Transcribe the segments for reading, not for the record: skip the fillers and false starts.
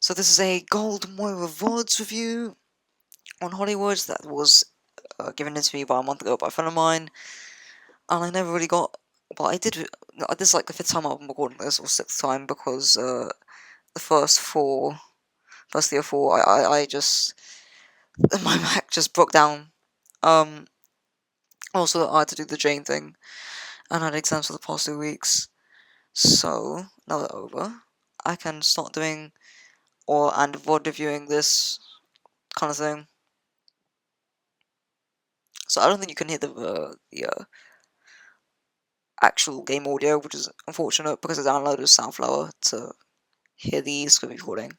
So this is a gold Moira Vod review on Hollywood that was given to me about a month ago by a friend of mine, and I never really got. Well, I did. This is like the fifth time I'm recording this, or sixth time, because the first three or four, I just my Mac just broke down. Um, Also, I had to do the Jane thing, and I had exams for the past 2 weeks. So now they're over, I can start doing and VOD reviewing this kind of thing. So I don't think you can hear the actual game audio, which is unfortunate because I downloaded Soundflower to hear the screen recording.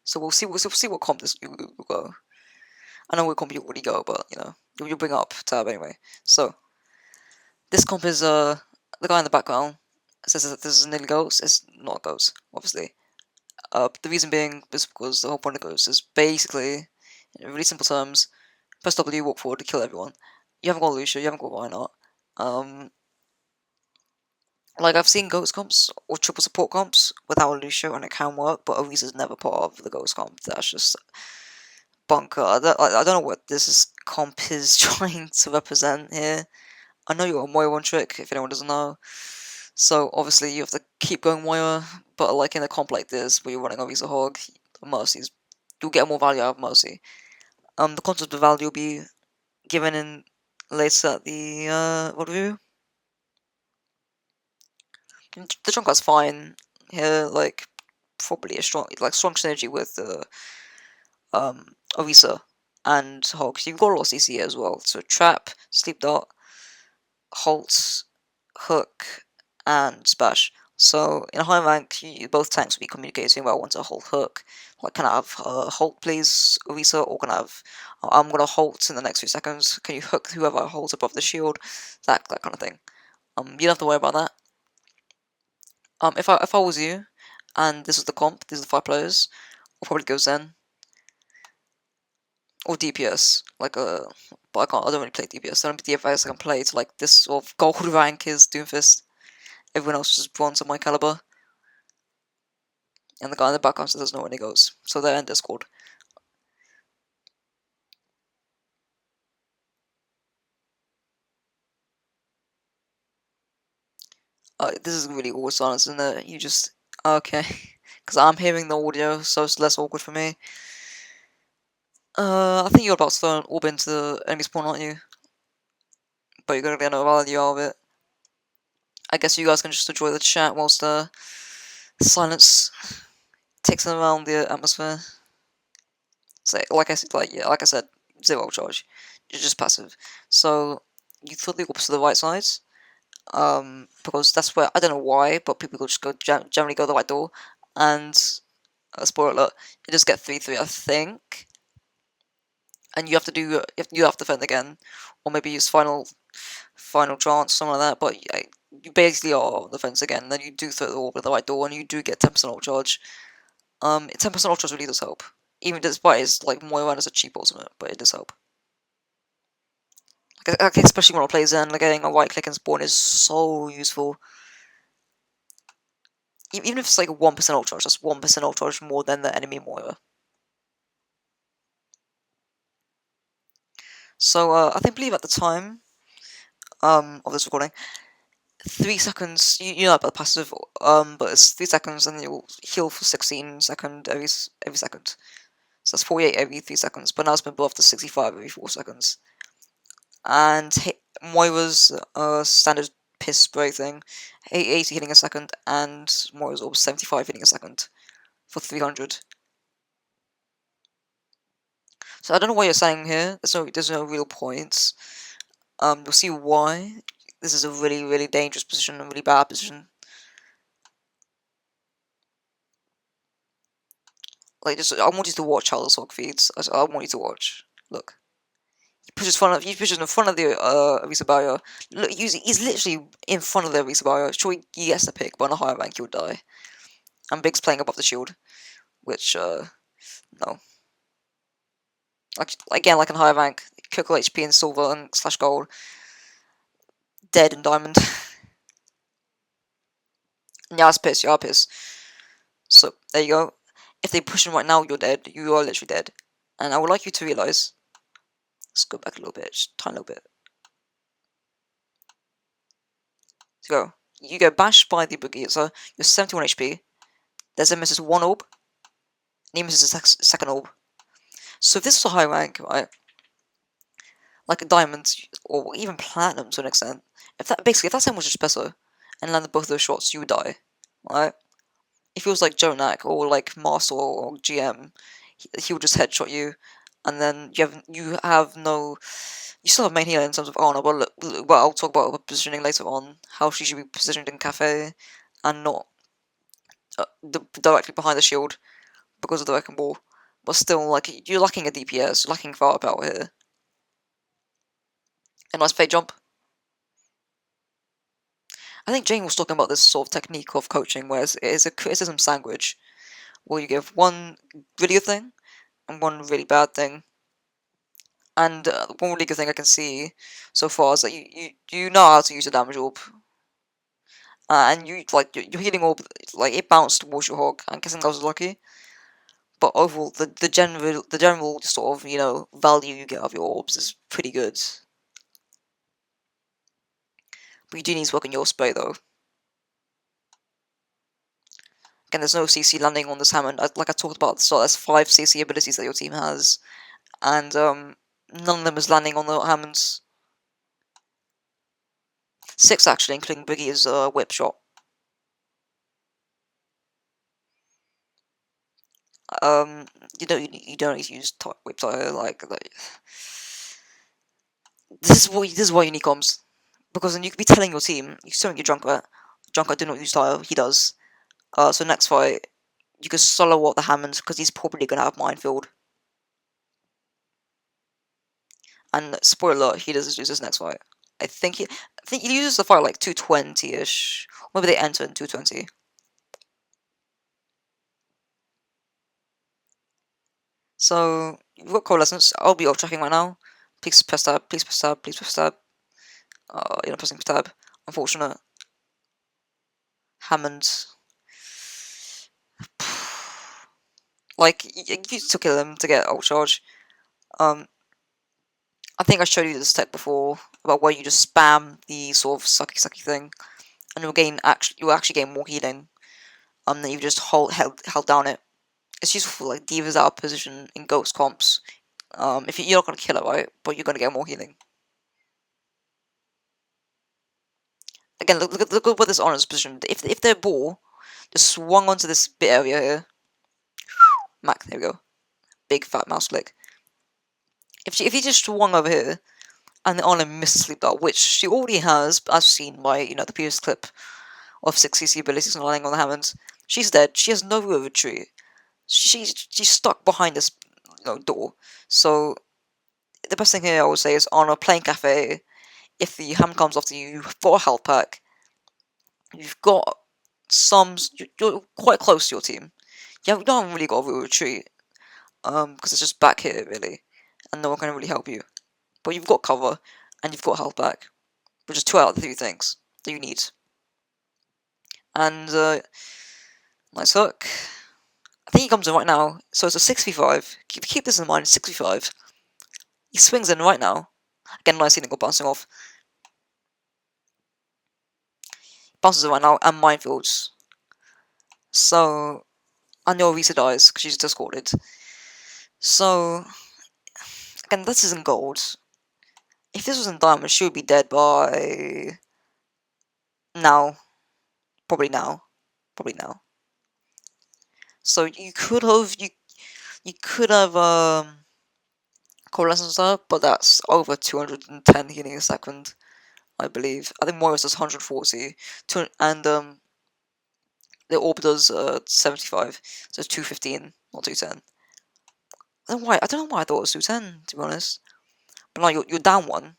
So we'll see what comp this will go. I know what comp you already go, but you'll bring up tab anyway. So this comp is the guy in the background says that this is nearly ghost. It's not a ghost, obviously. The reason being is because the whole point of ghost is basically, in really simple terms, press W, walk forward to kill everyone. You haven't got Lucia, you haven't got Why Not. Like, I've seen ghost comps or triple support comps without Lucio, and it can work, but Arisa's never part of the ghost comp. That's just bunker. I don't know what comp is trying to represent here. I know you're a Moira one trick, if anyone doesn't know. So, obviously, you have to keep going Moira, but like in a comp like this, where you're running Arisa Hog, Mercy's, you'll get more value out of Mercy. The concept of value will be given in later at the, Vod Review. The Junkrat's fine here, like, probably a strong synergy with Orisa and Hog. You've got a lot of CC as well. So Trap, Sleep Dart, Halt, Hook, and Splash. So in a high rank, both tanks will be communicating well once a Halt Hook. Like, can I have Halt please, Orisa, or can I have I'm gonna Halt in the next few seconds. Can you hook whoever holds above the shield? That kind of thing. You don't have to worry about that. If I was you, and this is the comp, these are the 5 players, I'll probably go Zen or DPS. But I don't really play DPS. The only DPS I can play to like this sort of gold rank is Doomfist. Everyone else is just bronze at my caliber. And the guy in the background says doesn't know when he goes. So they're in Discord. This is really awkward silence, isn't it? You just okay, because I'm hearing the audio, so it's less awkward for me. I think you're about to throw an orb into the enemy spawn, aren't you? But you're gonna get no value out of it. I guess you guys can just enjoy the chat whilst the silence takes around the atmosphere. So, like I said, 0 charge. You're just passive. So you throw the orbs to the right side, because that's where I don't know why, but people just generally go the right door, and spoiler alert, you just get 3/3, I think, and you have to defend again, or maybe use final chance, something like that. But you basically are on the fence again. And then you do throw the orb at the right door, and you do get 10% ult charge. 10% ult charge really does help, even despite it's like Moira is a cheap ultimate, but it does help. Like, especially when I play Zen, like getting a right click and spawn is so useful. Even if it's like 1% ult charge, that's 1% ult charge more than the enemy Moira. So I believe at the time of this recording, 3 seconds. You know about the passive, but it's 3 seconds, and you'll heal for 16 seconds every second. So that's 48 every 3 seconds. But now it's been buffed to 65 every 4 seconds. And Moira's standard piss spray thing, 80 hitting a second, and Moira's orb 75 hitting a second for 300. So I don't know what you're saying here. There's no real points. You'll see why. This is a really, really dangerous position, a really bad position. Like, I want you to watch how the Hog feeds. I want you to watch. Look. He pushes in front of the Arisa barrier. Look, he's literally in front of the Arisa barrier. Sure, he gets the pick, but on a higher rank, he'll die. And Big's playing above the shield, which, no. Again, like in higher rank, critical HP in silver and /gold. Dead in diamond. Yeah, it's piss. You are piss. So there you go. If they push him right now, you're dead. You are literally dead. And I would like you to realize. Let's go back a little bit, just a tiny little bit. Let's go. You get bashed by the boogie. So you're 71 HP. There's a misses one orb. And he misses a second orb. So if this was a high rank, right? Like a diamond or even platinum to an extent. If that someone was just better and landed both of those shots, you would die, right? If it was like Jonak or like Master or GM, he would just headshot you, and then you still have main healer in terms of honor. But I'll talk about positioning later on. How she should be positioned in cafe, and not directly behind the shield because of the wrecking ball. But still, like you're lacking a DPS, you're lacking firepower here. A nice fake jump. I think Jane was talking about this sort of technique of coaching, where it is a criticism sandwich, where you give one really good thing and one really bad thing. And one really good thing I can see so far is that you know how to use a damage orb, and your healing orb, like it bounced towards your hog. I'm guessing that was lucky, but overall the general sort of value you get of your orbs is pretty good. But you do need to work on your spray though. Again, there's no CC landing on this Hammond. Like I talked about, so there's 5 CC abilities that your team has, and none of them is landing on the Hammonds. 6 actually, including Boogie's whip shot. You don't need to use whip tire like this is why you need comms, because then you could be telling your team, you're showing your Junker do not use tire, he does. So next fight you can solo out the Hammonds because he's probably gonna have minefield. And spoiler alert, he does use this next fight. I think he uses the fight like 220-ish. Maybe they enter in 220. So you've got coalescence. I'll be off tracking right now. Please press tab. Please press tab. Please press tab. You're not pressing tab. Unfortunate. Hammond. Like you still kill them to get ult charge. I think I showed you this tech before about where you just spam the sort of sucky thing, and you'll actually gain more healing. Then you just held down it. It's useful for like divas out of position in ghost comps. If you're not gonna kill it, right, but you're gonna get more healing. Again, look at where this honor is positioned. If their ball just swung onto this bit area here, Mac, there we go, big fat mouse click. If he just swung over here, and the honor missed sleep dart, which she already has, as seen by the previous clip of 6 CC abilities and landing on the Hammonds, she's dead. She has no room of retreat. She's stuck behind this door. So the best thing here I would say is on a playing cafe, if the Hammond comes after you, you've got a health pack. You've got you're quite close to your team. You don't really got a real retreat, because it's just back here really, and no one can really help you. But you've got cover, and you've got health back, which is 2 out of the 3 things that you need. And nice hook. I think he comes in right now, so it's a 6v5. Keep this in mind, 6v5. He swings in right now. Again, nice healing bouncing off. Bounces in right now, and minefields. So, I know Risa dies, because she's discorded. So, again, this isn't gold. If this was in diamond, she would be dead by now. Probably now. So you could have coalescence there, but that's over 210 healing a second, I believe. I think Moira does 140, and the orb does 75, so it's 215, not 210. I don't know why I thought it was 210, to be honest. But now you're down one.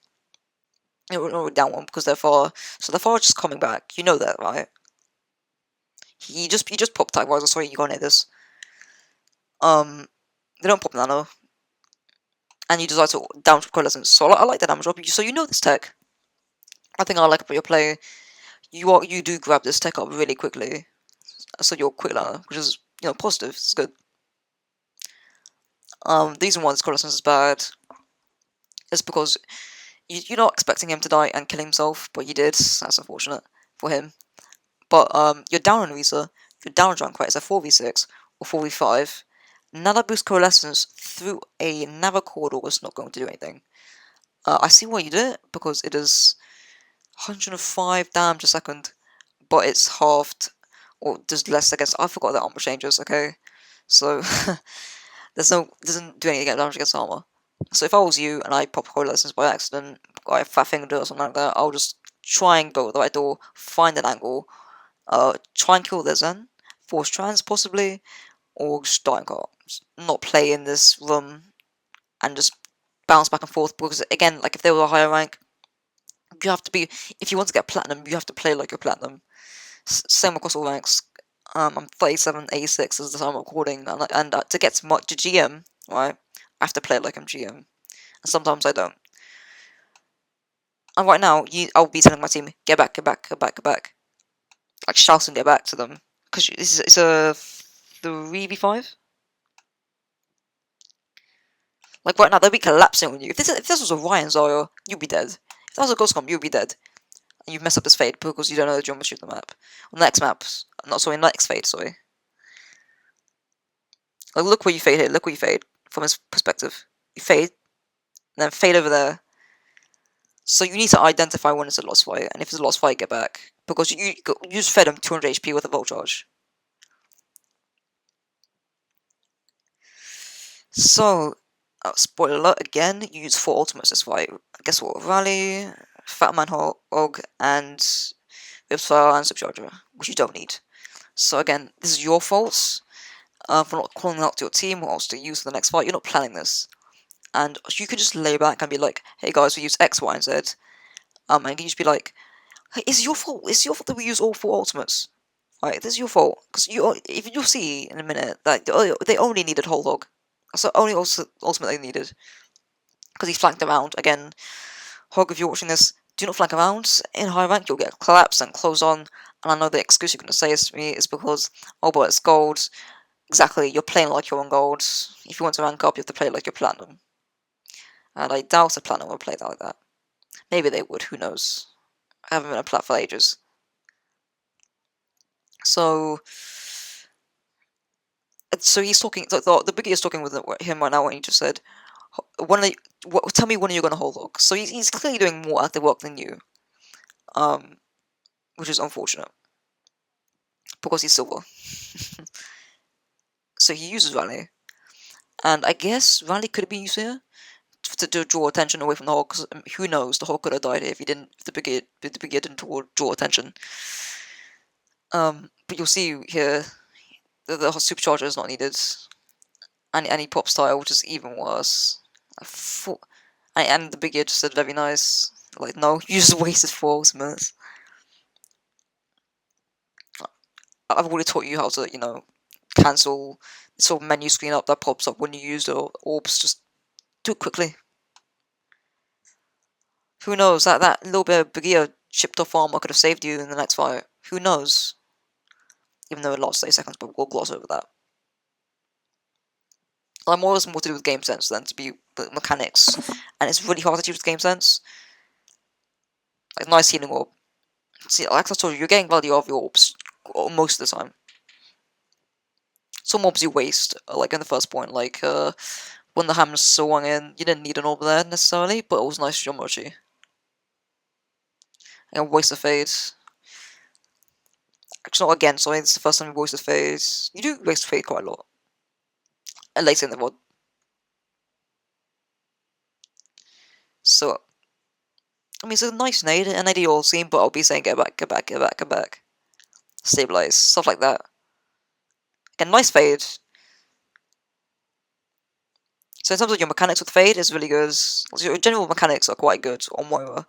You're down one because they're far. So they're far just coming back. You know that, right? He just popped tag wise. Sorry, you can't hit this. They don't pop nano, and you decide to damage coalescence. So I like the damage drop. So you know this tech. I think I like about your play. you do grab this tech up really quickly, so you're a quick learner, which is positive. It's good. The reason why this Colossus is bad is because you're not expecting him to die and kill himself, but he did. That's unfortunate for him. But you're down on Risa, you're down on Drunk, right? It's a 4v6 or 4v5. Nana boost Coalescence through a Nava corridor is not going to do anything. I see why you did it, because it is 105 damage a second, but it's halved, or does less against. I forgot that armor changes, okay? So, doesn't do anything damage against armor. So if I was you and I pop Coalescence by accident, or I fat fingered or something like that, I'll just try and go at the right door, find an angle, try and kill their Zen, force trans possibly, or just die and go. Not play in this room and just bounce back and forth, because again, like if they were a higher rank, you have to be, if you want to get platinum, you have to play like you're platinum. Same across all ranks. I'm 37, 86 is the time I'm recording, and to get to GM, right, I have to play like I'm GM, and sometimes I don't. And right now, I'll be telling my team, get back, get back, get back, get back. Like, shout and get back to them. Because it's a 3v5? Like, right now, they'll be collapsing on you. If this was a Ryan Zarya, you'd be dead. If that was a Ghost Comp, you'd be dead. And you've messed up this fade because you don't know the geometry of the map. On the next map. Not sorry, next fade, sorry. Like, look where you fade here, look where you fade. From his perspective. You fade, and then fade over there. So you need to identify when it's a lost fight, and if it's a lost fight, get back. Because you just fed him 200 HP with a Volt Charge. So, spoiler alert again, you use 4 ultimates this fight. Guess what? Rally, Fat Man Hog, and Vipsfire and Supercharger, which you don't need. So again, this is your fault for not calling out to your team what else to use for the next fight. You're not planning this. And you could just lay back and be like, hey guys, we use X, Y, and Z. And you can just be like, hey, it's your fault. It's your fault that we use all 4 ultimates. Right, this is your fault. Because if you'll see in a minute that they only needed Whole Hog. That's the only ultimate they needed. Because he flanked around. Again, Hog, if you're watching this, do not flank around. In high rank, you'll get collapsed and closed on. And I know the excuse you're going to say is to me is because, oh, but it's gold. Exactly, you're playing like you're on gold. If you want to rank up, you have to play like you're platinum. And I doubt a platinum would play that like that. Maybe they would, who knows. I haven't been a plat for ages. So he's talking. The biggie is talking with him right now. When he just said, tell me when you're going to hold log. So he's clearly doing more active work than you, which is unfortunate because he's silver. So he uses rally, and I guess rally could have been used here to draw attention away from the hog. Because who knows, the hog could have died here if he didn't. If the biggie didn't draw attention. But you'll see here the supercharger is not needed. And he pops tile, which is even worse. And the big just said very nice. Like, no, you just wasted 4 ultimates. I've already taught you how to, cancel the sort of menu screen up that pops up when you use the orbs. Just do it quickly. Who knows, that little bit of Brigia chipped off armor could have saved you in the next fight. Who knows? Even though it lost 30 seconds, but we'll gloss over that. I'm always more to do with game sense than to be with mechanics, and it's really hard to teach with game sense. Like, nice healing orb. See, like I told you, you're getting value out of your orbs most of the time. Some orbs you waste, like in the first point, like when the hammer swung in, you didn't need an orb there necessarily, but it was nice geometry. And waste the fade. Actually, not again, sorry, it's the first time you waste the fade. You do waste the fade quite a lot. And later in the VOD. So, I mean, it's a nice nade, an ideal scene, but I'll be saying get back, get back, get back, get back. Stabilize, stuff like that. Again, nice fade. So in terms of your mechanics with fade, it's really good. Your general mechanics are quite good on Moira.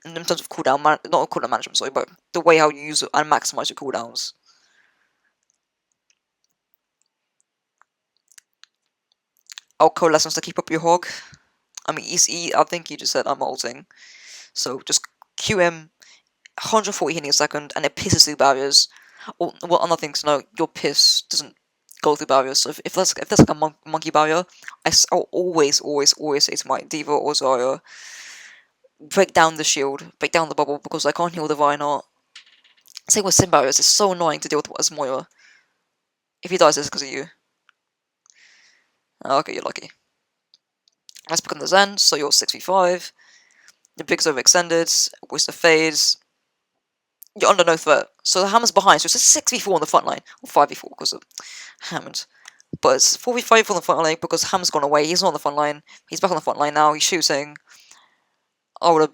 In terms of cooldown, not cooldown management, sorry, but the way how you use it and maximize your cooldowns. I'll coalescence to keep up your hog. I mean, I think he just said I'm ulting. So just Q him. 140 hitting a second, and it pisses through barriers. Or, well, another thing to know, your piss doesn't go through barriers. So if there's like a monkey barrier, I'll always say to my Diva or Zarya, break down the shield, break down the bubble, because I can't heal the Reinhardt. Same with Sim barriers, it's so annoying to deal with as Moira. If he dies, it's because of you. Okay, you're lucky. Let's pick on the Zen, so you're 6v5. The Big's overextended, with the fades. You're under no threat. So the Hammer's behind, so it's a 6v4 on the front line. Or 5v4 because of Hammond. But it's 4v5 on the front line because Hammer's gone away. He's not on the front line. He's back on the front line now. He's shooting. I'll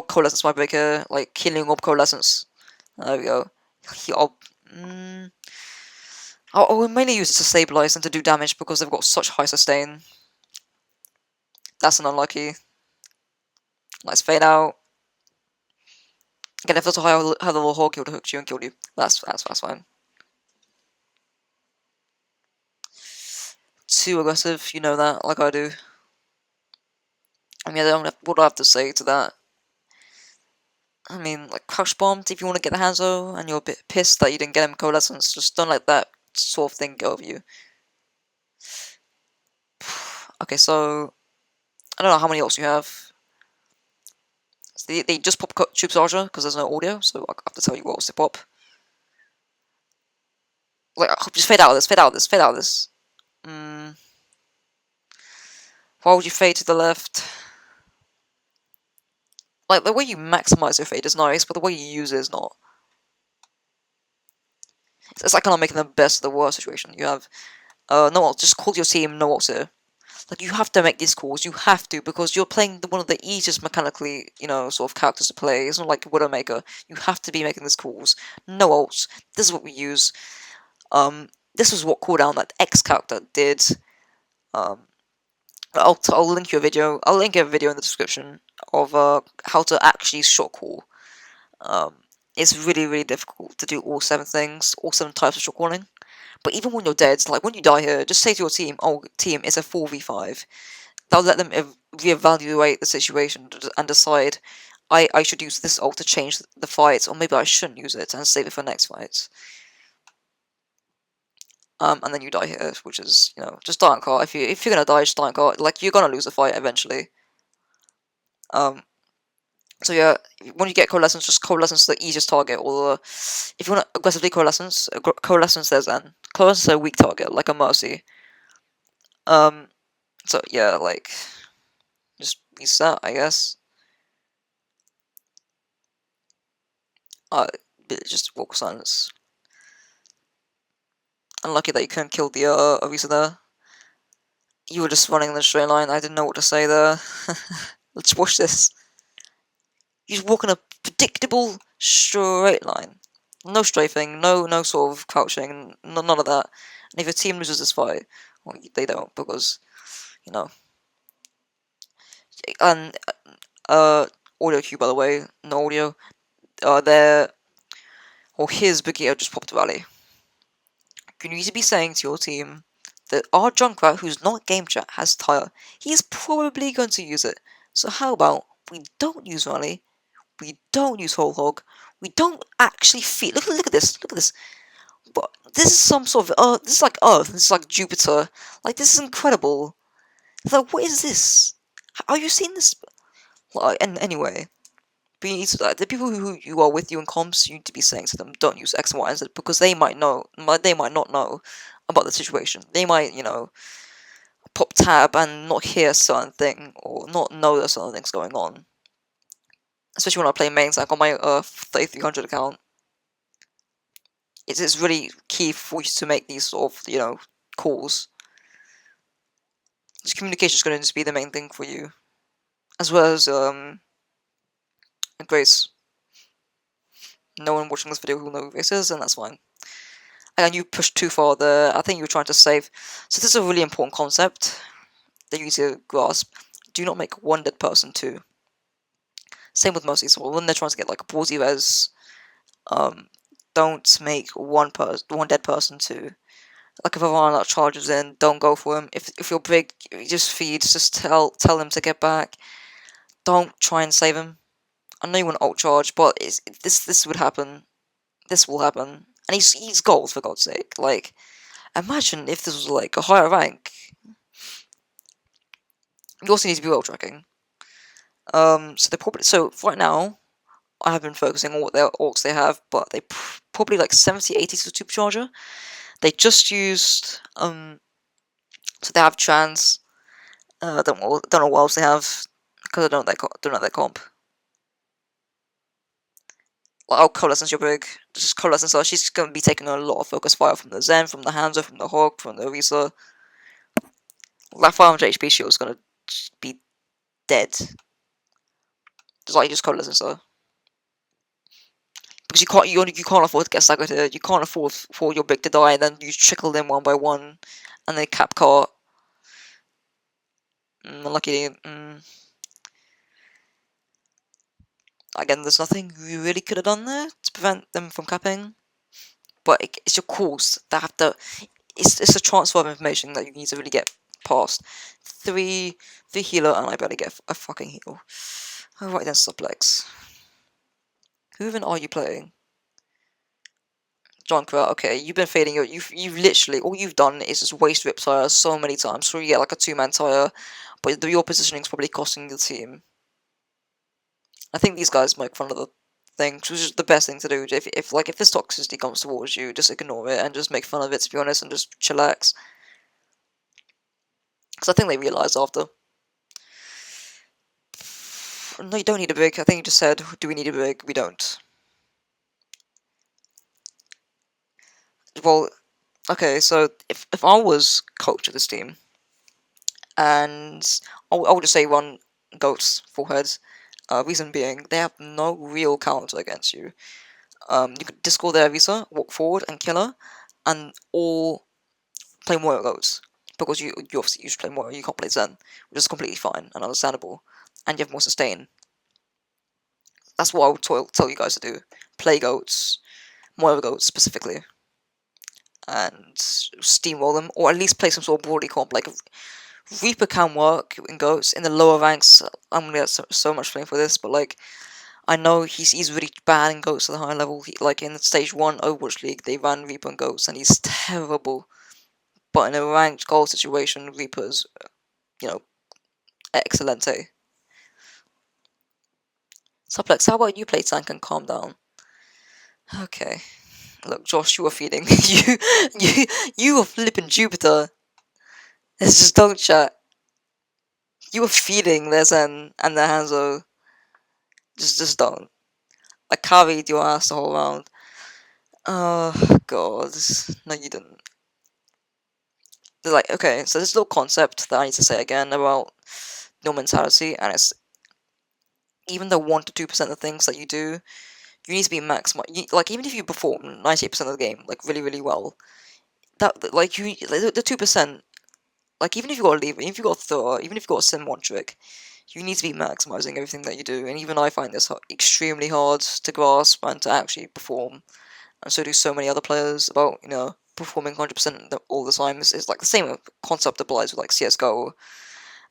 coalescence my breaker, like killing orb coalescence. There we go. I'll mainly use it to stabilize and to do damage because they've got such high sustain. That's an unlucky. Let's fade out. Again, if there's a high level hog, he would have hooked you and killed you. That's fine. Too aggressive, you know that, like I do. I mean, what do I have to say to that? I mean, like, crouch bombed if you want to get the Hanzo, and you're a bit pissed that you didn't get him coalescence, just don't let that sort of thing go over you. Okay, so I don't know how many ults you have. So they just pop Tube Charger because there's no audio, so I have to tell you what ults they pop. Like, just fade out of this, fade out of this, fade out of this. Why would you fade to the left? Like, the way you maximize your fade is nice, but the way you use it is not. It's like kind of making the best of the worst situation. You have, no ults, just call your team, no ults here. Like, you have to make these calls, you have to, because you're playing one of the easiest mechanically, sort of characters to play. It's not like Widowmaker. You have to be making these calls. No ults. This is what we use. This was what cooldown that X character did. I'll link you a video. I'll link a video in the description of how to actually shot call. It's really difficult to do all 7 things, all 7 types of shot calling. But even when you're dead, like when you die here, just say to your team, "Oh, team, it's a 4v5." That'll let them reevaluate the situation and decide, I should use this ult to change the fight, or maybe I shouldn't use it and save it for next fight. And then you die here, which is, just die on cart. If you're gonna die, just die on cart. Like, you're gonna lose the fight eventually. So yeah, when you get coalescence, just coalescence the easiest target, or if you want to aggressively coalescence there's then. Coalescence is a weak target, like a Mercy. So yeah, like, just reset, I guess. Just vocal silence. Unlucky that you couldn't kill the Arisa there. You were just running in the straight line, I didn't know what to say there. Let's watch this. You just walk in a predictable straight line. No strafing, no sort of crouching, none of that. And if your team loses this fight, well, they don't, because, And, audio cue, by the way, no audio. His Brigitte just popped rally. You need to be saying to your team that our Junkrat, who's not game chat, has Tire. He's probably going to use it. So how about we don't use rally, we don't use whole hog, we don't actually feed. Look at this. But this is some sort of this is like Earth. This is like Jupiter. Like, this is incredible. Like, what is this? Are you seeing this? Like, and anyway, but you need to, the people who you are with you in comps, you need to be saying to them, don't use X, Y, and Z, because they might not know about the situation. They might, pop tab and not hear a certain thing, or not know there's certain things going on. Especially when I play mains, like on my 3300 account. It's really key for you to make these sort of, calls. Just communication is going to be the main thing for you. As well as, Grace. No one watching this video will know who Grace is, and that's fine. And you pushed too far there. I think you were trying to save. So this is a really important concept that you need to grasp. Do not make one dead person 2. Same with Mercy. So when they're trying to get like a ballsy res, don't make one dead person 2. Like, if a Varna charges in, don't go for him. If you're big, just feed. Just tell him to get back. Don't try and save him. I know you want ult charge, but this would happen. This will happen. And he's gold, for God's sake. Like, imagine if this was like a higher rank. You also need to be well tracking. So right now, I have been focusing on what their orcs they have, but they probably like 70, 80 to the supercharger. They just used so they have trans. Don't know what else they have because I don't know their comp. Like, oh, Coalescence, you're big. Just Coalescence, so she's going to be taking a lot of focus fire from the Zen, from the Hanzo, from the Hawk, from the Orisa. That 500 HP shield is going to be dead. Just like just Coalescence, though. Because you can't afford to get staggered here. You can't afford for your big to die, and then you trickle them one by one, and then cap cart. Unlucky. Again, there's nothing you really could have done there to prevent them from capping. But it's your calls that have to. It's a transfer of information that you need to really get past. Three healer, and I better get a fucking heal. Alright then, Suplex. Who even are you playing? John Crowell, okay, you've been fading your. You've literally. All you've done is just waste Rip Tire so many times. So you get like a 2-man tire, but your positioning is probably costing the team. I think these guys make fun of the thing, which is the best thing to do. If this toxicity comes towards you, just ignore it and just make fun of it, to be honest, and just chillax. Because I think they realised after. No, you don't need a big. I think you just said, do we need a big? We don't. Well, okay, so if I was coach of this team, and I'll just say run goats foreheads. Reason being, they have no real counter against you. You could discord their Visa, walk forward and kill her, and all play Moira goats. Because you obviously usually play Moira, you can't play Zen, which is completely fine and understandable. And you have more sustain. That's what I would tell you guys to do. Play goats, Moira goats specifically. And steamroll them, or at least play some sort of broadly comp. Like, Reaper can work in goats. In the lower ranks, I'm gonna get so much flame for this, but like, I know he's really bad in goats at the higher level. Like in stage 1 Overwatch League, they ran Reaper and goats, and he's terrible. But in a ranked goal situation, Reaper's, excelente. Suplex, how about you play tank and calm down? Okay. Look, Josh, you are feeding. you are flipping Jupiter. It's just don't chat. You are feeding this and the Hanzo. Just don't. I carried your ass the whole round. Oh, God. No, you didn't. They're like, okay, so this little concept that I need to say again about your mentality, and it's even the 1 to 2% of things that you do, you need to be maximized. Like, even if you perform 98% of the game, like, really, really well, that, like, the 2%, like, even if you got a lever, even if you got a thrower, even if you got a sim one trick, you need to be maximizing everything that you do, and even I find this extremely hard to grasp and to actually perform, and so do so many other players about, performing 100% all the time. It's like the same concept applies with like CSGO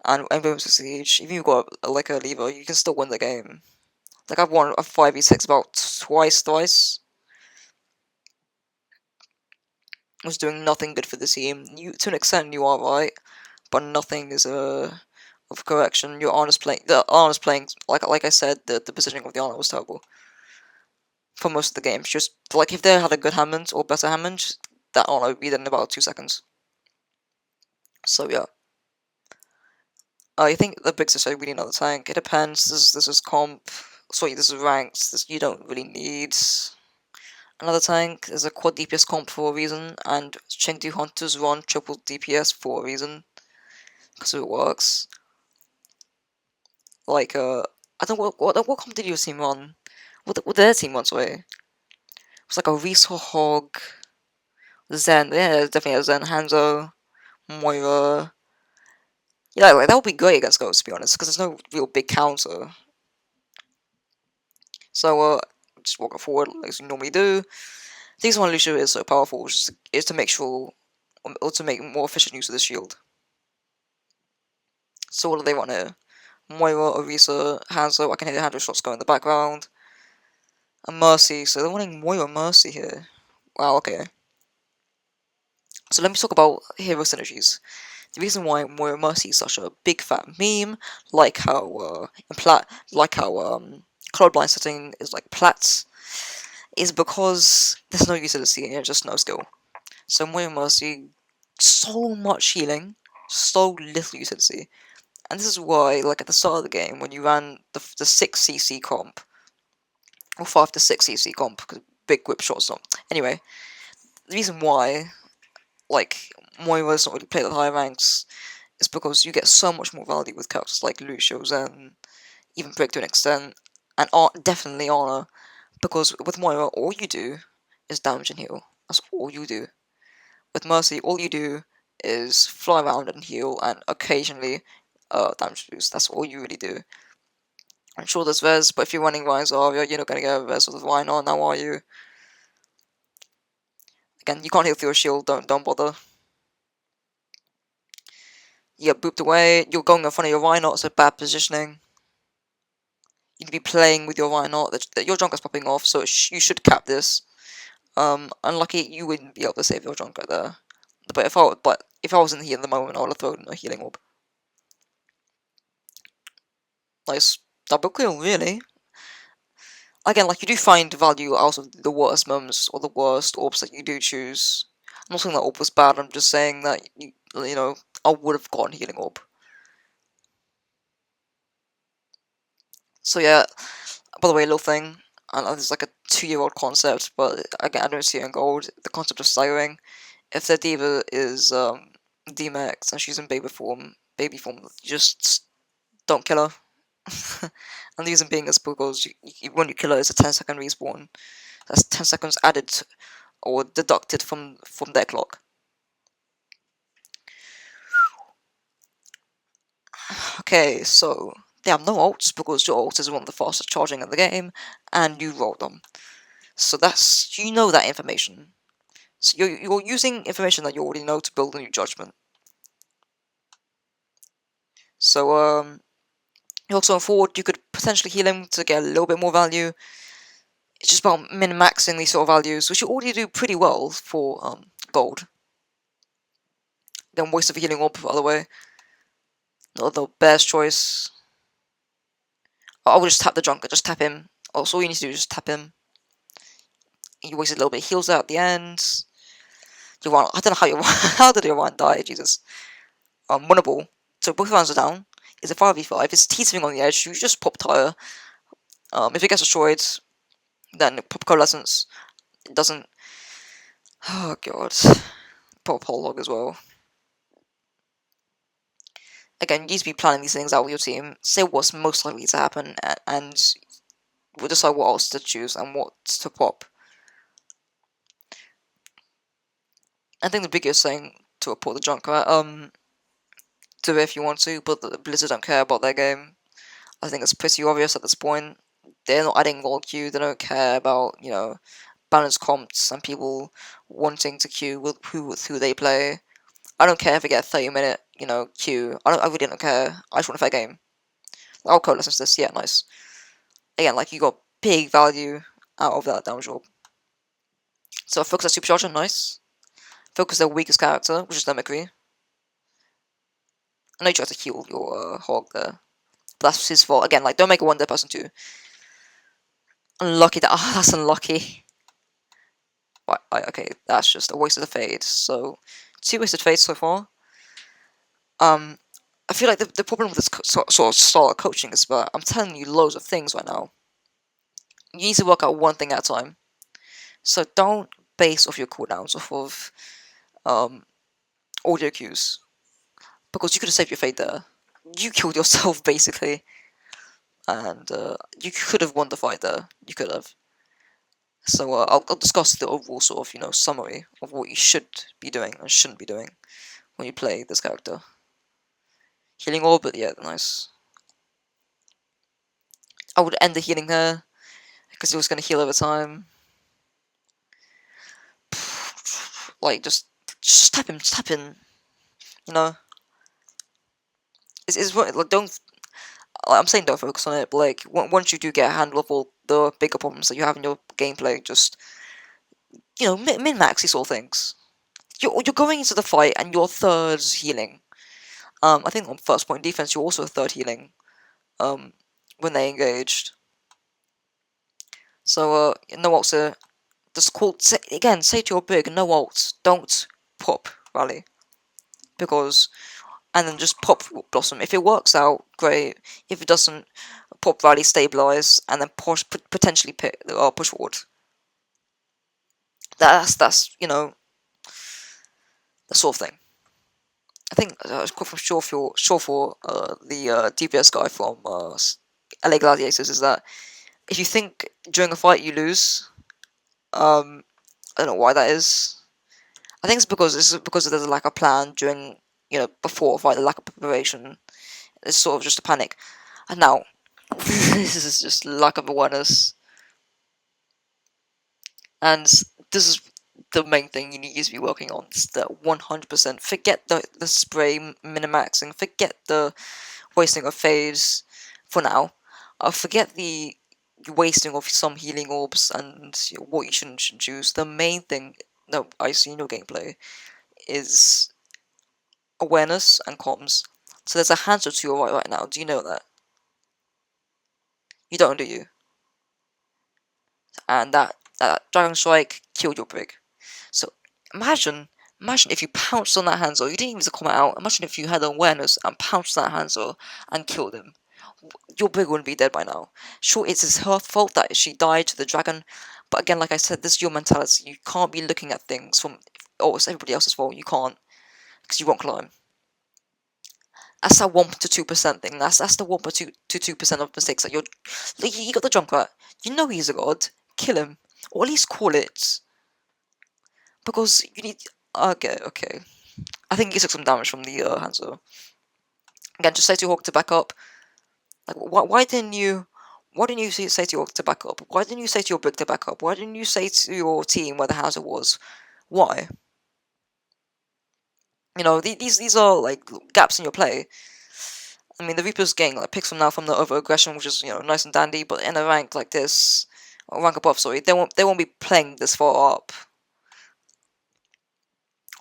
and Rainbow Six Siege. Even if you've got like a lever, you can still win the game. Like I've won a 5v6 about thrice. I was doing nothing good for the team. To an extent, you are right, but nothing is of correction. Your Arna's playing. The Arna's playing like I said. The positioning of the Arna was terrible for most of the games. Just like if they had a good Hammond or better Hammond, that Arna would be dead in about 2 seconds. So yeah. I think the big sister really another tank. It depends. This is comp. Sorry, this is ranked. You don't really need another tank. There's a quad DPS comp for a reason, and Chengdu Hunters run triple DPS for a reason. Because it works. Like, I don't know what comp did your team run? What did their team run, sorry? It was like a Resource Hog, Zen, yeah, definitely a Zen, Hanzo, Moira. Yeah, like, that would be great against Ghosts, to be honest, because there's no real big counter. So, just walk it forward as you normally do. The reason why Lucio is so powerful is to make sure, or to make more efficient use of the shield. So what do they run here? Moira, Orisa, Hanzo, I can hear the Hanzo shots going in the background. And Mercy, so they're wanting Moira Mercy here. Wow, okay. So let me talk about hero synergies. The reason why Moira Mercy is such a big fat meme, like how colorblind setting is like Platts, is because there's no utility and just no skill. So Moira Mercy, so much healing, so little utility. And this is why, like at the start of the game, when you ran the 6cc comp, or 5 to 6cc comp, because big whip shots on. Anyway, the reason why, like, Moira's not really played at higher ranks is because you get so much more value with characters like Lucio's and even Brick to an extent, and definitely Honor, because with Moira, all you do is damage and heal. That's all you do. With Mercy, all you do is fly around and heal, and occasionally damage boost. That's all you really do. I'm sure there's Vez, but if you're running Ryan's Aria, you're not gonna get a Vez with Ryan on, now are you? Again, you can't heal through a shield, don't bother. You get booped away, you're going in front of your Rhino, so bad positioning. You need to be playing with your Rhino, your Junker's popping off, so you should cap this. Unlucky, you wouldn't be able to save your Junker there. But if I wasn't here at the moment, I would have thrown a healing orb. Nice double kill, really. Again, like, you do find value out of the worst moments, or the worst orbs that you do choose. I'm not saying that orb was bad, I'm just saying that, you know, I would have gotten healing orb. So yeah, by the way, little thing, I know this is like a 2-year-old concept, but again, I don't see it in gold. The concept of staggering. If their diva is D-Max and she's in baby form, you just don't kill her. And the reason being is because when you kill her, it's a 10-second respawn. That's 10 seconds added or deducted from their clock. Okay, so they have no ults because your ult is one of the fastest charging in the game, and you roll them. So you know that information. So you're using information that you already know to build a new judgment. So also on forward, you could potentially heal him to get a little bit more value. It's just about min-maxing these sort of values, which you already do pretty well for gold. Then waste of a healing orb, by the way. Not the best choice. I would just tap the Junker, just tap him. Also, all you need to do is just tap him. You wasted a little bit of heals out at the end. I don't know how how did your one die, Jesus. Winnable. So both rounds are down. It's a 5v5. It's teetering on the edge. You just pop tire. If it gets destroyed, then pop coalescence. It doesn't. Oh god. Pop whole log as well. Again, you need to be planning these things out with your team. Say what's most likely to happen, and we'll decide what else to choose and what to pop. I think the biggest thing to report the Junker, do it if you want to, but the Blizzard don't care about their game. I think it's pretty obvious at this point. They're not adding gold queue, they don't care about, you know, balanced comps and people wanting to queue with who they play. I don't care if I get a 30-minute, you know, queue. I really don't care. I just want a fair game. I'll coalescence this, yeah, nice. Again, like, you got big value out of that damage orb. So focus that supercharger, nice. Focus their weakest character, which is Mimicry. I know you tried to heal your hog there. But that's his fault. Again, like, don't make a one-dead person too. Unlucky that. Oh, that's unlucky. Right, okay, that's just a waste of the fade. So, 2 wasted fades so far. I feel like the problem with this sort of style of coaching is that I'm telling you loads of things right now. You need to work out one thing at a time. So don't base off your cooldowns off of audio cues. Because you could have saved your fade there. You killed yourself, basically. And you could have won the fight there. You could have. So I'll discuss the overall sort of, you know, summary of what you should be doing and shouldn't be doing when you play this character. Healing orb, but yeah, nice. I would end the healing there because it was going to heal over time. Like, just tap him, you know. It's like, don't. I'm saying don't focus on it, but like once you do get a handle of all the bigger problems that you have in your gameplay, just min-max these sort of things. You're going into the fight and you're third healing. I think on first point defense you're also third healing. When they engaged. So no ults are just called again. Say to your big no ults. Don't pop rally because and then just pop blossom. If it works out, great. If it doesn't, pop rally, stabilize, and then potentially push forward. That's the sort of thing. I think I was quite sure for the DPS guy from LA Gladiators is that if you think during a fight you lose, I don't know why that is. I think it's because there's a lack of plan during before a fight, the lack of preparation. It's sort of just a panic. And now this is just lack of awareness, and this is the main thing you need to be working on. It's the 100%. Forget the spray minimaxing. Forget the wasting of phase for now. Forget the wasting of some healing orbs and what you shouldn't choose. The main thing that I see in your gameplay is awareness and comms. So there's a Hanzo to your right now. Do you know that? You don't, do you? And that Dragon Strike killed your brig. So imagine if you pounced on that Hanzo. You didn't even comment out. Imagine if you had awareness and pounced on that Hanzo and killed him. Your brig wouldn't be dead by now. Sure, it's her fault that she died to the dragon, but again, like I said, this is your mentality. You can't be looking at things from, oh, it's everybody else's fault. You can't, because you won't climb. That's that 1 to 2% thing. That's the 1 to 2% of mistakes that you got the Junkrat. You know he's a god. Kill him, or at least call it, because you need. Okay. I think he took some damage from the Hanzo. Again, just say to Hawk to back up. Like, why didn't you? Why didn't you say to your to back up? Why didn't you say to your brig to back up? Why didn't you say to your team where the Hanzo was? Why? These are like gaps in your play. I mean, the Reaper's getting like picks from now from the over aggression, which is nice and dandy. But in a rank like this, or rank above, sorry, they won't be playing this far up,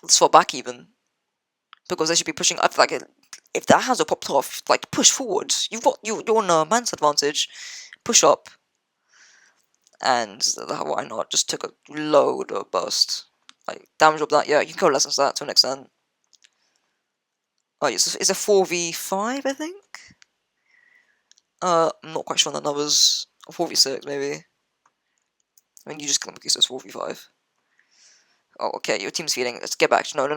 this far back even, because they should be pushing up. Like if that has popped off, like push forward. You're on a man's advantage. Push up, and why not? Just took a load of burst, like damage up that. Yeah, you can go lessons that to an extent. Oh, it's a 4v5, I think. I'm not quite sure on the numbers. 4v6 maybe. I mean, you just click it's 4v5. Oh, okay, your team's feeding. Let's get back. No.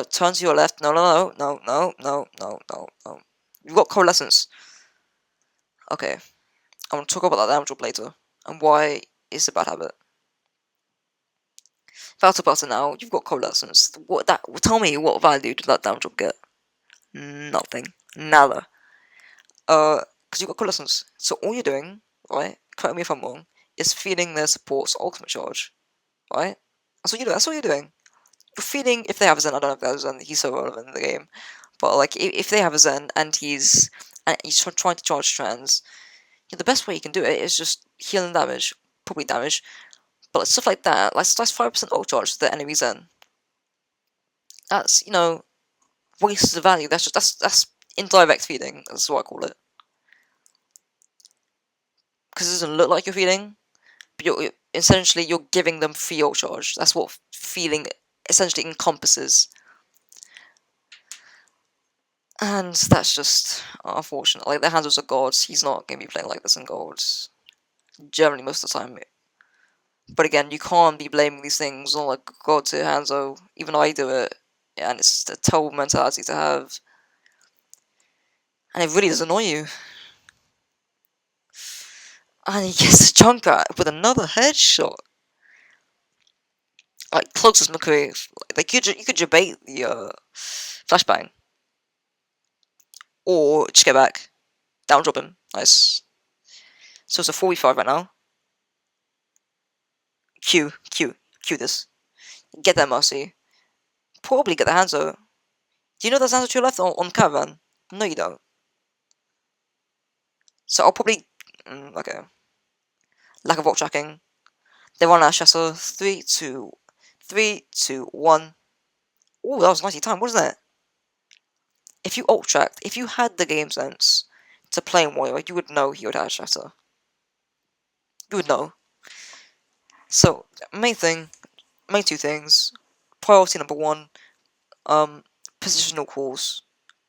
Turn to your left. No. You've got coalescence. Okay, I want to talk about that damage drop later and why it's a bad habit. Battle Butter now. You've got coalescence. Tell me what value did that damage drop get? Nothing. Nada. Because you've got coalescence. So all you're doing, right? Correct me if I'm wrong. Is feeding their support's ultimate charge, right? That's what you're doing. You're feeding if they have a Zen. I don't know if they have a Zen. He's so relevant in the game, but like if they have a Zen and he's trying to charge trans, the best way you can do it is just healing damage, probably damage, but stuff like that. Like that's 5% ult charge to the enemy Zen. That's wastes of value. That's indirect feeding. That's what I call it. Because it doesn't look like you're feeding, but you're giving them free ult charge. That's what feeding essentially encompasses. And that's just unfortunate. Like, the Hanzo's are gods. He's not going to be playing like this in golds. Generally, most of the time. But again, you can't be blaming these things on like God to Hanzo. Even I do it. And it's a terrible mentality to have. And it really does annoy you. And he gets a Junkrat with another headshot. Like, closest McCree. Like, you could debate the flashbang. Or just get back. Down drop him. Nice. So it's a 4v5 right now. Q this. Get that Mercy. Probably get the Hanzo. Do you know there's Hanzo to your left on Caravan? No, you don't. So I'll probably okay. Lack of ult tracking. They run out of Shatter. 3, 2, 3, 2, 1. Oh, that was nicely timed, wasn't it? If you ult tracked, if you had the game sense to play Moira, you would know he would have Shatter. You would know. So main two things. Priority number one. Positional calls.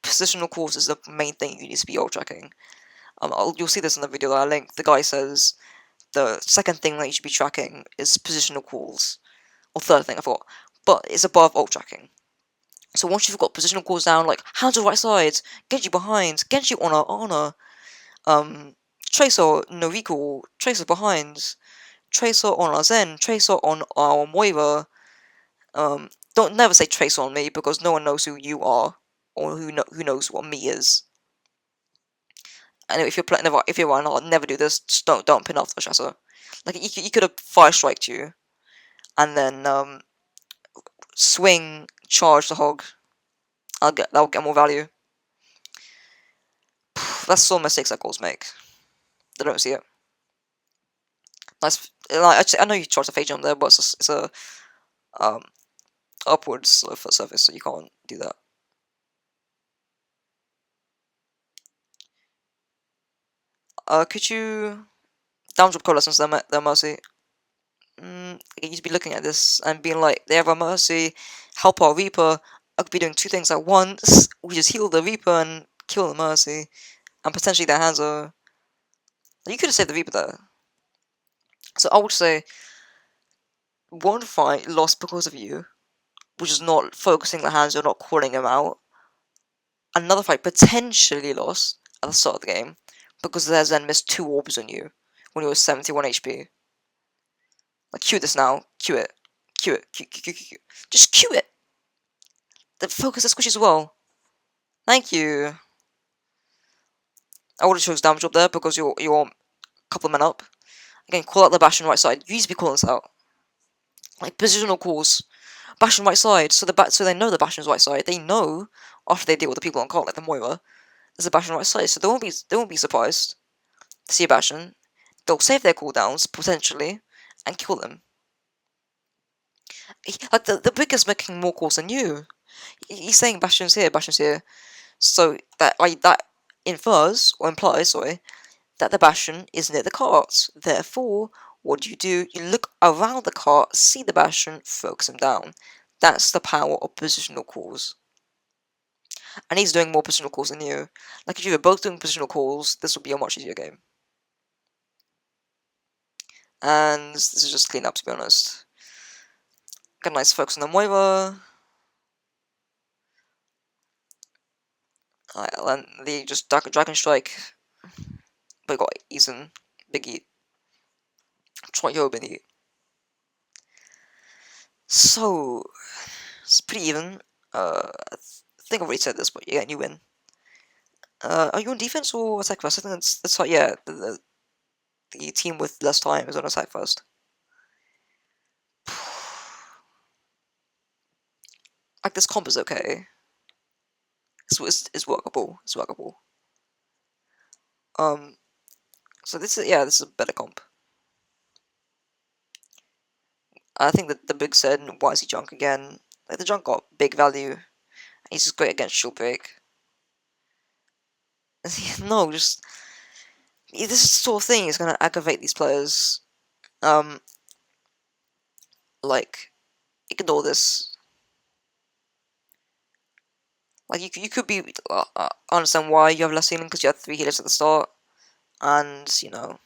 Positional calls is the main thing you need to be ult tracking. You'll see this in the video that I link. The guy says the second thing that you should be tracking is positional calls, or third thing I thought, but it's above ult tracking. So once you've got positional calls down, like hands on right side, Genji behind, Genji honor, Tracer no recall, Tracer behind, Tracer on our Zen, Tracer on our Moira. Don't never say Tracer on me because no one knows who you are or who knows what me is. And if you're playing, if you're running, I'll never do this. Just don't pin off the Tracer. Like you could have fire striked you, and then swing charge the hog. That'll get more value. That's all mistakes that goals make. They don't see it. Nice. Like, I know you charge the phase jump there, but it's a upwards surface, so you can't do that. Could you down drop coalescence their mercy? You need to be looking at this and being like, they have a mercy, help our Reaper. I could be doing two things at once. We just heal the Reaper and kill the mercy, and potentially their hands are. You could have saved the Reaper there. So I would say one fight lost because of you, which is not focusing the hands or not calling them out. Another fight potentially lost at the start of the game because their Zen missed 2 orbs on you when you were 71 HP. Like, cue this now. Cue it. Cue it. Cue. Just cue it. The focus is squish as well. Thank you. I would have chose damage drop there because you're a couple of men up. Again, call out the Bastion right side. You need to be calling this out. Like, positional calls. Bastion right side. So they know the Bastion's right side. They know after they deal with the people on cart, like the Moira, there's a Bastion right side. So they won't be surprised to see a Bastion. They'll save their cooldowns, potentially, and kill them. Like, the biggest making more calls than you. He's saying Bastion's here. So that infers, or implies, sorry, that the Bastion is near the cart. Therefore, what do? You look around the cart, see the Bastion, focus him down. That's the power of positional calls. And he's doing more positional calls than you. Like, if you were both doing positional calls, this would be a much easier game. And this is just clean up, to be honest. Got a nice focus on the Moira. And the just Dragon Strike. But got Eason, Biggie, Troy Yobini. So, it's pretty even. I think I've already said this, but yeah, you win. Are you on defense or attack first? I think that's yeah, the team with less time is on attack first. Like, this comp is okay. It's workable. It's workable. So this is a better comp. I think that the big said, why is he junk again? Like, the junk got big value. He's just great against shield break. No, just this sort of thing is gonna aggravate these players. Like, ignore this. Like, you could be understand why you have less healing because you had 3 healers at the start, and you know.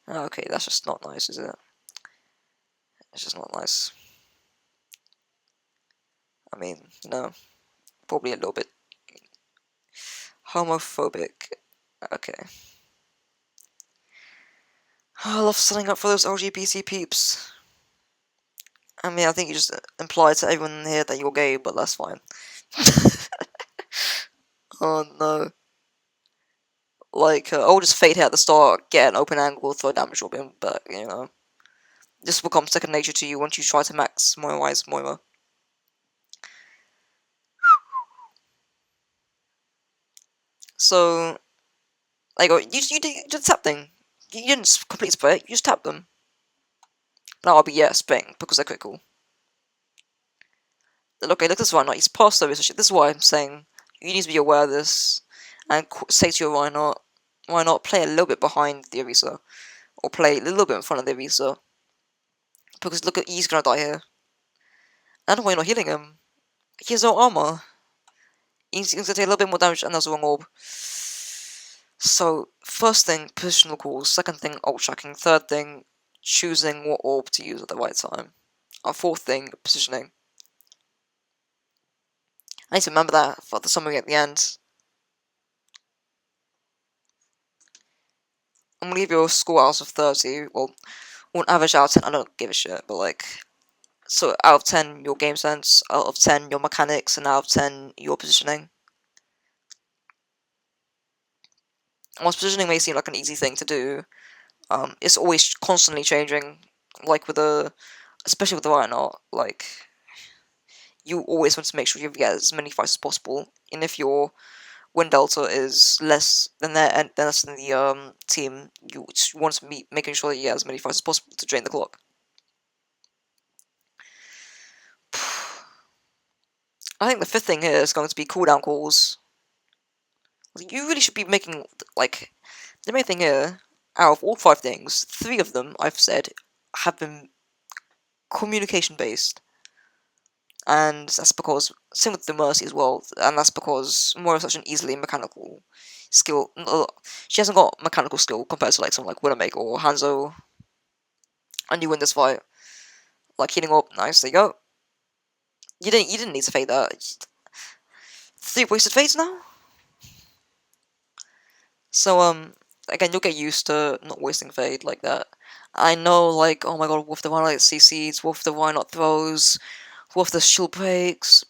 Okay, that's just not nice, is it? It's just not nice. I mean, probably a little bit homophobic. Okay. I love signing up for those LGBT peeps. I mean, I think you just implied to everyone here that you're gay, but that's fine. Oh no. Like, I'll just fade here at the start, get an open angle, throw damage drop in, but, you know. This will become second nature to you once you try to max Moira-wise Moira. So, Like, you did the tap thing. You didn't complete spray, you just tap them. Now I'll be, yeah, spraying, because they're critical. Okay, look, this one, like, he's past the research. This is why I'm saying you need to be aware of this, and say to your why not play a little bit behind the Orisa, or play a little bit in front of the Orisa, because look at, he's gonna die here. And why not healing him? He has no armor. He's gonna take a little bit more damage, and that's the wrong orb. So, first thing, positional calls. Second thing, ult tracking. Third thing, choosing what orb to use at the right time. And fourth thing, positioning. I need to remember that for the summary at the end. I'm gonna give you a score out of 30. Well, on average out of 10, I don't give a shit, but like. So, out of 10, your game sense. Out of 10, your mechanics. And out of 10, your positioning. Whilst positioning may seem like an easy thing to do, it's always constantly changing. Like with especially with the Rhino, like, you always want to make sure you get as many fights as possible. And if your win delta is less than the team, you want to be making sure that you get as many fights as possible to drain the clock. I think the fifth thing here is going to be cooldown calls. You really should be making, like, the main thing here, out of all 5 things, 3 of them, I've said, have been communication based. And that's because, same with the Mercy as well, and that's because Moira is such an easily mechanical skill. She hasn't got mechanical skill compared to like someone like Widowmaker or Hanzo. And you win this fight. Like healing up, nice, there you go. You didn't need to fade that. 3 wasted fades now? So again, you'll get used to not wasting fade like that. I know, like, oh my god, what if the Rhino like CCs, what if the Rhino throws, what if the shield breaks,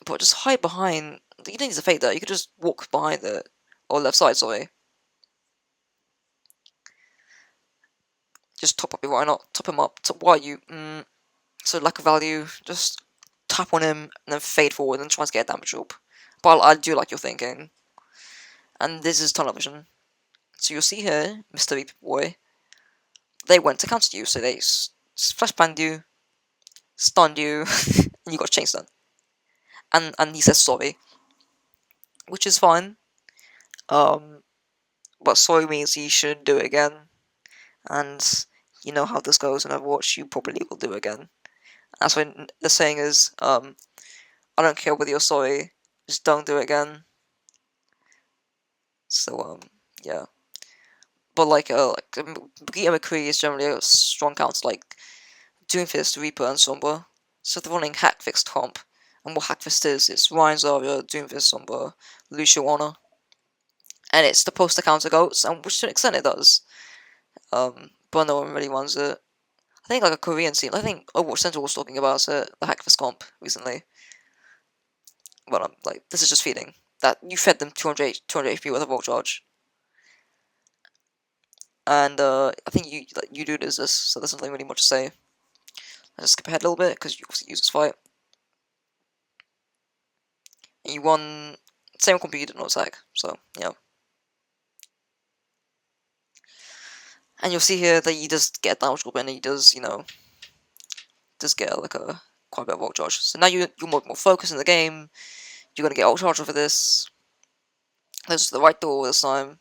but just hide behind. You didn't need to fake that. You could just walk behind it, or left side. Sorry. Just top up your Rhino, top him up. Why you? So lack of value. Just tap on him and then fade forward and try to get a damage up. But I do like your thinking. And this is tunnel vision. So you'll see here, Mr. Reaper Boy. They went to counter you, so they flash banged you, stunned you, and you got chain stun. And he says sorry, which is fine. But sorry means he should do it again. And you know how this goes in Overwatch, you probably will do it again. That's when the saying is, I don't care whether you're sorry, just don't do it again. So, yeah. But like Brigitte McCree is generally a strong counter, like Doomfist, Reaper, and Sombra. So they're running Hackfist comp. And what Hackfist is, it's Ryan Zarya, Doomfist, Sombra, Lucio Honor. And it's supposed to counter goats, and which to an extent it does. But no one really runs it. I think like a Korean scene. I think Overwatch Central was talking about it, the Hackfist comp recently. But like this is just feeding that you fed them 200 HP with a volt charge, and I think you do this, so there's nothing really much to say. I just skip ahead a little bit because you obviously use this fight, and you won same comp you did not attack. So yeah, and you'll see here that he does get a damage group, and he does does get like a quite a bit of volt charge. So now you're more focused in the game. You're gonna get ult charge for this. This is the right door this time.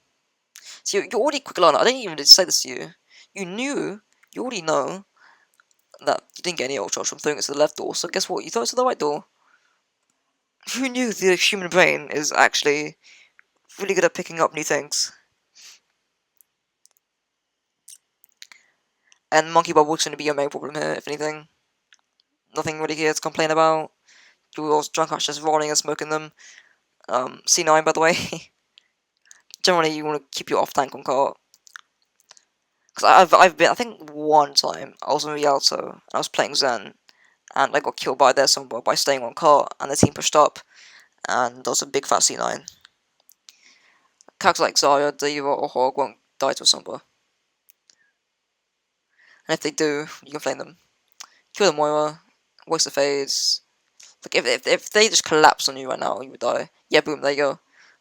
So you're already quick learner. I didn't even say this to you. You already know that you didn't get any ult charge from throwing it to the left door. So guess what? You throw it to the right door. Who knew the human brain is actually really good at picking up new things? And Monkey Bubble is going to be your main problem here, if anything. Nothing really here to complain about. Your drunk ash just rolling and smoking them. C9, by the way. Generally, you want to keep your off tank on cart. Because I've been, I think one time, I was in Rialto, and I was playing Zen, and I got killed by their Sombra by staying on cart, and the team pushed up, and there was a big fat C9. Characters like Zarya, Diva, or Hog won't die to a Sombra. And if they do, you can flame them. Kill the Moira, waste the fades. Like, if they just collapse on you right now, you would die. Yeah, boom, there you go.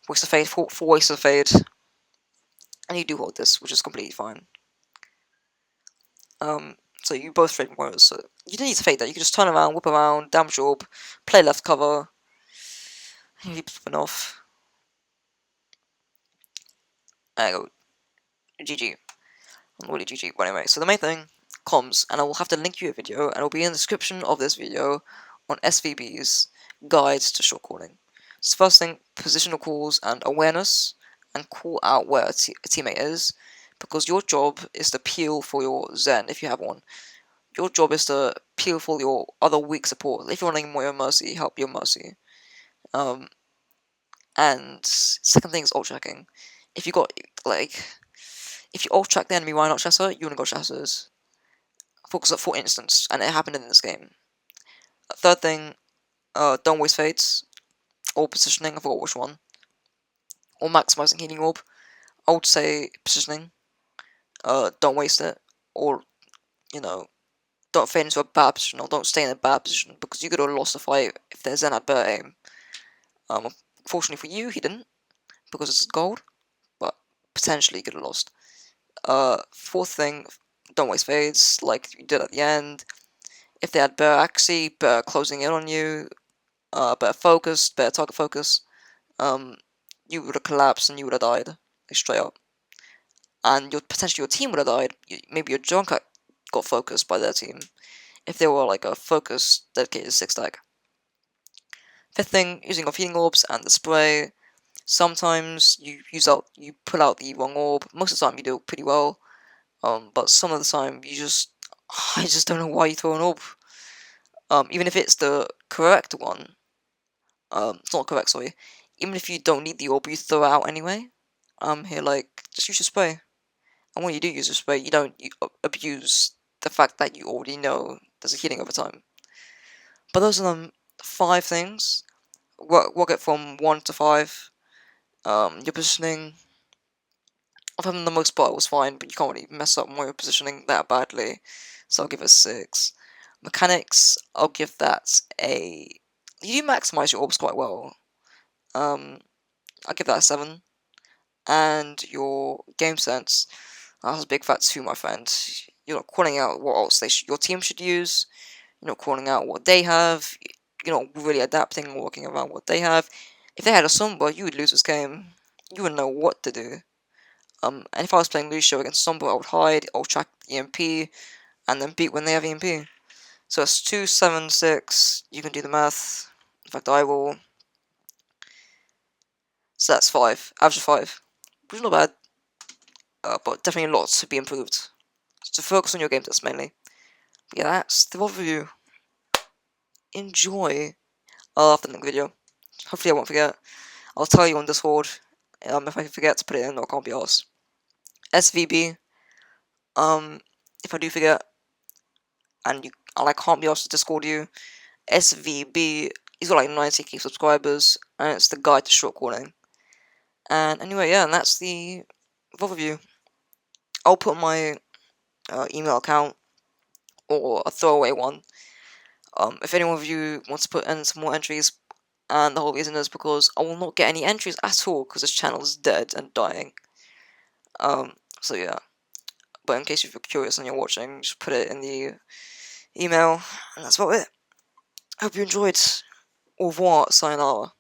Waste the fade, 4 waste of fade. and you do hold this, which is completely fine. So you both trade Moiras, so you don't need to fake that. You can just turn around, whip around, damage orb, play left cover, and keep flipping off. There you go. GG. I'm really GG. But anyway, so the main thing, comms, and I will have to link you a video, and it will be in the description of this video on SVB's guides to short calling. So first thing, positional calls and awareness, and call out where a teammate is, because your job is to peel for your Zen, if you have one. Your job is to peel for your other weak support. If you're running Moira Mercy, help your Mercy. And second thing is ult tracking. If you got, like, if you ult track the enemy, why not Chasser? You wanna go Chassers. Focus up for instance, and it happened in this game. Third thing, don't waste fades, or positioning, I forgot which one. Or maximizing healing orb. I would say positioning. Don't waste it. Or, you know, don't fade into a bad position, or don't stay in a bad position, because you could have lost the fight if there's an better aim. Fortunately for you, he didn't, because it's gold, but potentially he could have lost. Fourth thing, don't waste fades, like you did at the end. If they had better accuracy, better closing in on you, better focus, better target focus, you would have collapsed and you would have died, like, straight up. And potentially your team would have died. Maybe your Junker got focused by their team, if they were like a focus dedicated 6-stack. Fifth thing, using off healing orbs and the spray. Sometimes you pull out the wrong orb. Most of the time you do pretty well. But some of the time I just don't know why you throw an orb. Even if it's the correct one. It's not correct, sorry. Even if you don't need the orb, you throw it out anyway. Here, like, just use your spray. And when you do use your spray, you don't abuse the fact that you already know there's a healing over time. But those are the 5 things. Work it from 1 to 5. Your positioning, of them, the most part was fine, but you can't really mess up Moira positioning that badly, so I'll give it a 6. Mechanics, I'll give that a... You do maximize your orbs quite well. I'll give that a 7. And your game sense, that's a big fat 2, my friend. You're not calling out what ults your team should use. You're not calling out what they have. You're not really adapting or working around what they have. If they had a Sombra, you would lose this game. You wouldn't know what to do. And if I was playing Lucio against Sombra, I would hide, I'll track EMP, and then beat when they have EMP. So it's 2, 7, 6. You can do the math. In fact, I will. So that's 5. Average of 5. Which is not bad. But definitely a lot to be improved. So focus on your game test mainly. But yeah, that's the Vod review. Enjoy. After the video. Hopefully I won't forget. I'll tell you on Discord. If I forget to put it in, I can't be asked. SVB. If I do forget, and I can't be asked to Discord you, SVB, he's got like 90k subscribers, and it's the guide to short calling. And anyway, yeah, and that's the Vod review. I'll put my email account, or a throwaway one. If anyone of you wants to put in some more entries, and the whole reason is because I will not get any entries at all, because this channel is dead and dying. So yeah. But in case if you're curious and you're watching, just put it in the email, and that's about it. Hope you enjoyed. Au revoir, sayonara.